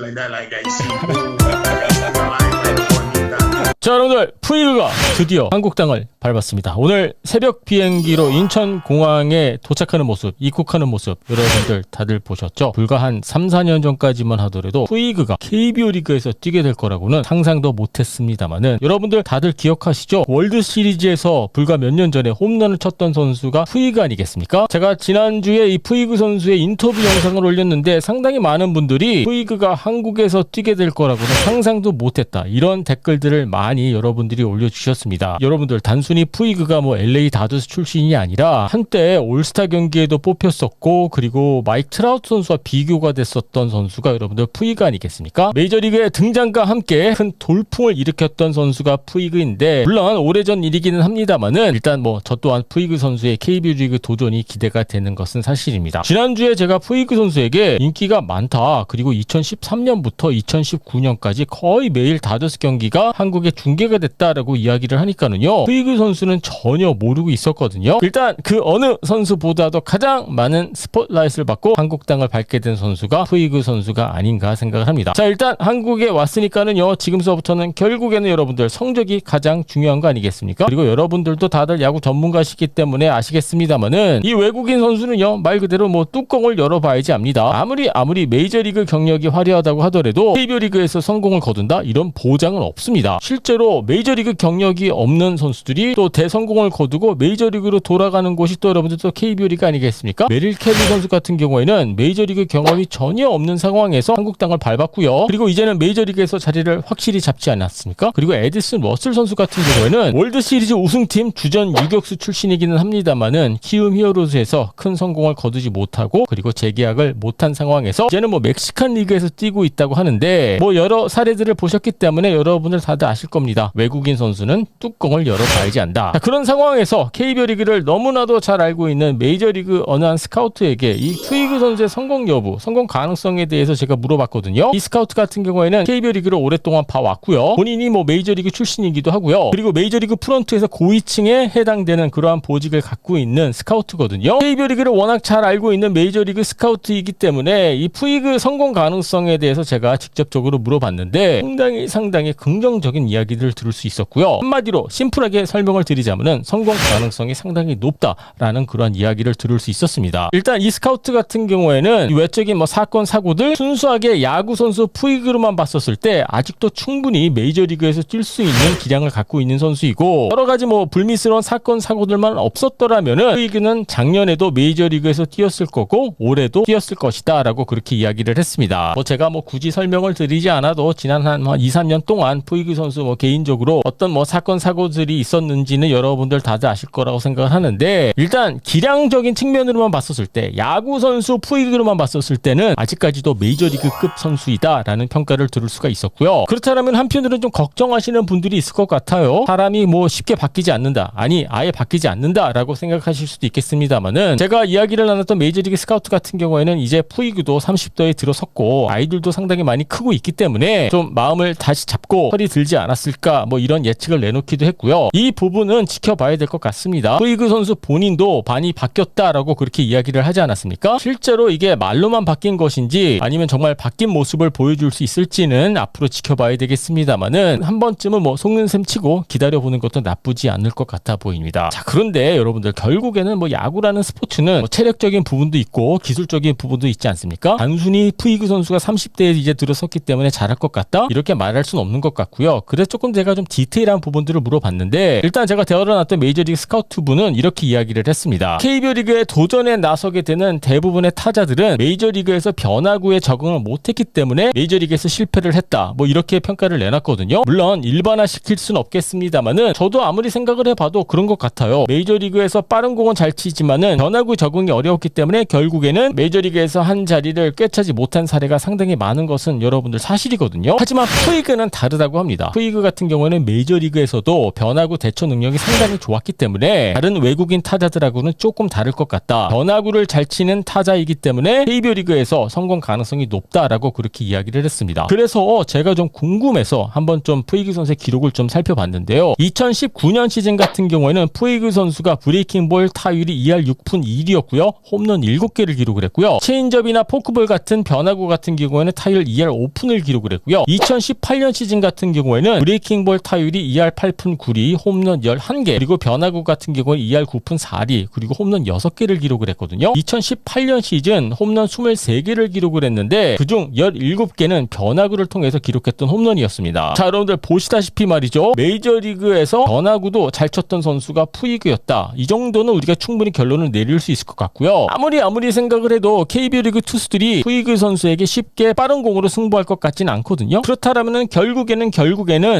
like that, like that. See, 자, 여러분들, 푸이그가 드디어 한국땅을 밟았습니다. 오늘 새벽 비행기로 인천공항에 도착하는 모습, 입국하는 모습 여러분들 다들 보셨죠? 불과 한 3, 4년 전까지만 하더라도 푸이그가 KBO 리그에서 뛰게 될 거라고는 상상도 못했습니다만은 여러분들 다들 기억하시죠? 월드 시리즈에서 불과 몇 년 전에 홈런을 쳤던 선수가 푸이그 아니겠습니까? 제가 지난주에 이 푸이그 선수의 인터뷰 영상을 올렸는데 상당히 많은 분들이 푸이그가 한국에서 뛰게 될 거라고는 상상도 못했다, 이런 댓글들을 많이 여러분들이 올려주셨습니다. 여러분들 단순히 푸이그가 뭐 LA 다저스 출신이 아니라 한때 올스타 경기에도 뽑혔었고, 그리고 마이크 트라우트 선수와 비교가 됐었던 선수가 여러분들 푸이그 아니겠습니까? 메이저리그의 등장과 함께 큰 돌풍을 일으켰던 선수가 푸이그인데, 물론 오래전 일이기는 합니다만은 일단 뭐 저 또한 푸이그 선수의 KBO 리그 도전이 기대가 되는 것은 사실입니다. 지난주에 제가 푸이그 선수에게 인기가 많다, 그리고 2013년부터 2019년까지 거의 매일 다저스 경기가 한국에 중계가 됐다라고 이야기를 하니까는요, 푸이그 선수는 전혀 모르고 있었거든요. 일단 그 어느 선수보다도 가장 많은 스포트라이트를 받고 한국 땅을 밟게 된 선수가 푸이그 선수가 아닌가 생각을 합니다. 자, 일단 한국에 왔으니까는요, 지금서부터는 결국에는 여러분들 성적이 가장 중요한 거 아니겠습니까? 그리고 여러분들도 다들 야구 전문가시기 때문에 아시겠습니다만은 이 외국인 선수는요, 말 그대로 뭐 뚜껑을 열어봐야지 압니다. 아무리 메이저리그 경력이 화려하다고 하더라도 KBO 리그에서 성공을 거둔다, 이런 보장은 없습니다. 실제로 메이저리그 경력이 없는 선수들이 또 대성공을 거두고 메이저리그로 돌아가는 곳이 또 여러분들 또 KBO 리그 아니겠습니까? 메릴 캐리 선수 같은 경우에는 메이저리그 경험이 전혀 없는 상황에서 한국 땅을 밟았고요. 그리고 이제는 메이저리그에서 자리를 확실히 잡지 않았습니까? 그리고 에디슨 러셀 선수 같은 경우에는 월드 시리즈 우승팀 주전 유격수 출신이기는 합니다만은 키움 히어로즈에서 큰 성공을 거두지 못하고, 그리고 재계약을 못한 상황에서 이제는 뭐 멕시칸 리그에서 뛰고 있다고 하는데, 뭐 여러 사례들을 보셨기 때문에 여러분들 다들 아실 겁니다. 외국인 선수는 뚜껑을 열어봐야지 한다. 자, 그런 상황에서 KBO 리그를 너무나도 잘 알고 있는 메이저리그 어느 한 스카우트에게 이 푸이그 선수의 성공 여부, 성공 가능성에 대해서 제가 물어봤거든요. 이 스카우트 같은 경우에는 KBO 리그를 오랫동안 봐왔고요. 본인이 뭐 메이저리그 출신이기도 하고요. 그리고 메이저리그 프런트에서 고위층에 해당되는 그러한 보직을 갖고 있는 스카우트거든요. KBO 리그를 워낙 잘 알고 있는 메이저리그 스카우트이기 때문에 이 푸이그 성공 가능성에 대해서 제가 직접적으로 물어봤는데 상당히 긍정적인 이야기들을 들을 수 있었고요. 한마디로 심플하게 설명을 드리자면은 성공 가능성이 상당히 높다라는 그런 이야기를 들을 수 있었습니다. 일단 이 스카우트 같은 경우에는 외적인 뭐 사건 사고들 순수하게 야구 선수 푸이그로만 봤었을 때 아직도 충분히 메이저리그에서 뛸 수 있는 기량을 갖고 있는 선수이고, 여러 가지 뭐 불미스러운 사건 사고들만 없었더라면은 푸이그는 작년에도 메이저리그에서 뛰었을 거고 올해도 뛰었을 것이다라고 그렇게 이야기를 했습니다. 뭐 제가 뭐 굳이 설명을 드리지 않아도 지난 한 2, 3년 동안 푸이그 선수 뭐 개인적으로 어떤 뭐 사건 사고들이 있었는지는 여러분들 다들 아실 거라고 생각을 하는데, 일단 기량적인 측면으로만 봤었을 때 야구 선수 푸이그로만 봤었을 때는 아직까지도 메이저리그급 선수이다라는 평가를 들을 수가 있었고요. 그렇다면 한편으로는 좀 걱정하시는 분들이 있을 것 같아요. 사람이 뭐 쉽게 바뀌지 않는다, 아니 아예 바뀌지 않는다라고 생각하실 수도 있겠습니다만은, 제가 이야기를 나눴던 메이저리그 스카우트 같은 경우에는 이제 푸이그도 30도에 들어섰고 아이들도 상당히 많이 크고 있기 때문에 좀 마음을 다시 잡고 허리 들지 않았을까, 뭐 이런 예측을 내놓기도 했고요. 이 부분은 지켜봐야 될 것 같습니다. 푸이그 선수 본인도 많이 바뀌었다라고 그렇게 이야기를 하지 않았습니까? 실제로 이게 말로만 바뀐 것인지 아니면 정말 바뀐 모습을 보여줄 수 있을지는 앞으로 지켜봐야 되겠습니다만은, 한 번쯤은 뭐 속는 셈 치고 기다려보는 것도 나쁘지 않을 것 같아 보입니다. 자, 그런데 여러분들 결국에는 뭐 야구라는 스포츠는 뭐 체력적인 부분도 있고 기술적인 부분도 있지 않습니까? 단순히 푸이그 선수가 30대에 이제 들어섰기 때문에 잘할 것 같다, 이렇게 말할 수는 없는 것 같고요. 그래서 조금 제가 좀 디테일한 부분들을 물어봤는데, 일단 제가 대화를 메이저리그 스카우트 분은 이렇게 이야기를 했습니다. KBO 리그에 도전에 나서게 되는 대부분의 타자들은 메이저리그에서 변화구에 적응을 못했기 때문에 메이저리그에서 실패를 했다, 뭐 이렇게 평가를 내놨거든요. 물론 일반화시킬 수는 없겠습니다만은 저도 아무리 생각을 해봐도 그런 것 같아요. 메이저리그에서 빠른 공은 잘 치지만은 변화구 적응이 어려웠기 때문에 결국에는 메이저리그에서 한 자리를 꿰차지 못한 사례가 상당히 많은 것은 여러분들 사실이거든요. 하지만 푸이그는 다르다고 합니다. 푸이그 푸이그 같은 경우에는 메이저리그에서도 변화구 대처 능력이 상당히 좋았기 때문에 다른 외국인 타자들하고는 조금 다를 것 같다. 변화구를 잘 치는 타자이기 때문에 KBO 리그에서 성공 가능성이 높다라고 그렇게 이야기를 했습니다. 그래서 제가 좀 궁금해서 한번 좀 푸이그 선수의 기록을 좀 살펴봤는데요. 2019년 시즌 같은 경우에는 푸이그 선수가 브레이킹볼 타율이 2할 6푼 1이었고요. 홈런 7개를 기록을 했고요. 체인지업이나 포크볼 같은 변화구 같은 경우에는 타율 2할 5푼을 기록을 했고요. 2018년 시즌 같은 경우에는 브레이킹볼 타율이 2할 8푼 9리, 홈런 11개, 그리고 변화구 같은 경우에 2할 9푼 4리, 그리고 홈런 6개를 기록을 했거든요. 2018년 시즌 홈런 23개를 기록을 했는데 그중 17개는 변화구를 통해서 기록했던 홈런이었습니다. 자, 여러분들 보시다시피 말이죠. 메이저리그에서 변화구도 잘 쳤던 선수가 푸이그였다. 이 정도는 우리가 충분히 결론을 내릴 수 있을 것 같고요. 아무리 생각을 해도 KBO 리그 투수들이 푸이그 선수에게 쉽게 빠른 공으로 승부할 것 같지는 않거든요. 그렇다면 결국에는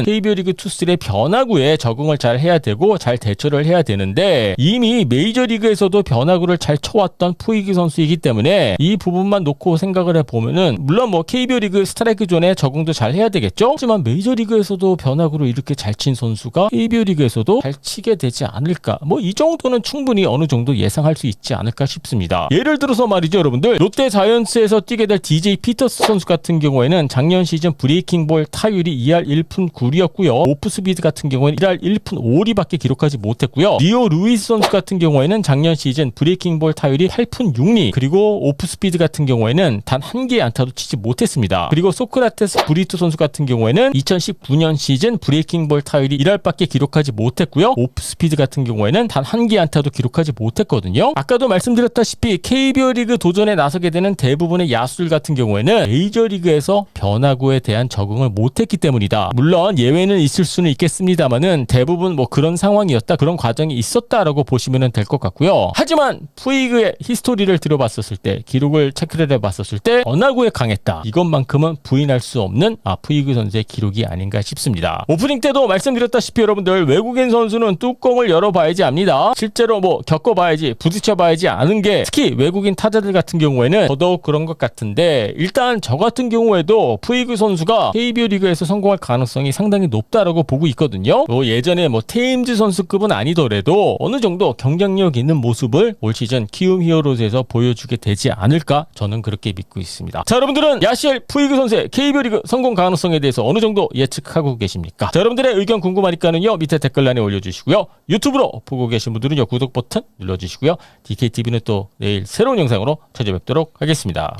KBO 리그 투수들의 변화구에 적응을 잘 해야 되고 잘 대처를 해야 되는데 이미 메이저리그에서도 변화구를 잘 쳐왔던 푸이그 선수이기 때문에 이 부분만 놓고 생각을 해보면은 물론 뭐 KBO 리그 스트라이크 존에 적응도 잘 해야 되겠죠. 하지만 메이저리그에서도 변화구를 이렇게 잘 친 선수가 KBO 리그에서도 잘 치게 되지 않을까. 뭐 이 정도는 충분히 어느 정도 예상할 수 있지 않을까 싶습니다. 예를 들어서 말이죠, 여러분들. 롯데 자이언츠에서 뛰게 될 DJ 피터스 선수 같은 경우에는 작년 시즌 브레이킹볼 타율이 2할 1푼 9리였고요. 오프 스피드 같은 경우에는 1할 1푼 5리밖에 기록하지 못했고요. 리오 루이스 선수 같은 경우에는 작년 시즌 브레이킹볼 타율이 8푼 6리, 그리고 오프 스피드 같은 경우에는 단 한 개의 안타도 치지 못했습니다. 그리고 소크라테스 브리토 선수 같은 경우에는 2019년 시즌 브레이킹볼 타율이 1할밖에 기록하지 못했고요. 오프 스피드 같은 경우에는 단 한 개의 안타도 기록하지 못했거든요. 아까도 말씀드렸다시피 KBO 리그 도전에 나서게 되는 대부분의 야수들 같은 경우에는 메이저리그에서 변화구에 대한 적응을 못했기 때문이다. 물론 예외는 있을 수는 있겠습니다만은 대부분 뭐 그런 상황이었다, 그런 과정이 있었다라고 보시면 될 것 같고요. 하지만 푸이그의 히스토리를 들어봤었을 때, 기록을 체크를 해봤었을 때 변화구에 강했다. 이것만큼은 부인할 수 없는 푸이그 선수의 기록이 아닌가 싶습니다. 오프닝 때도 말씀드렸다시피 여러분들, 외국인 선수는 뚜껑을 열어봐야지 압니다. 실제로 뭐 겪어봐야지, 부딪혀봐야지 아는 게 특히 외국인 타자들 같은 경우에는 더더욱 그런 것 같은데, 일단 저 같은 경우에도 푸이그 선수가 KBO 리그에서 성공할 가능성이 상당히 높다라고 보고 있거든요. 뭐 예전에 뭐 테임즈 선수급은 아니더라도 어느 정도 경쟁력 있는 모습을 올 시즌 키움 히어로즈에서 보여주게 되지 않을까, 저는 그렇게 믿고 있습니다. 자, 여러분들은 야시엘 푸이그 선수의 KBO 리그 성공 가능성에 대해서 어느 정도 예측하고 계십니까? 자, 여러분들의 의견 궁금하니까는요, 밑에 댓글란에 올려주시고요. 유튜브로 보고 계신 분들은요, 구독 버튼 눌러주시고요. DKTV는 또 내일 새로운 영상으로 찾아뵙도록 하겠습니다.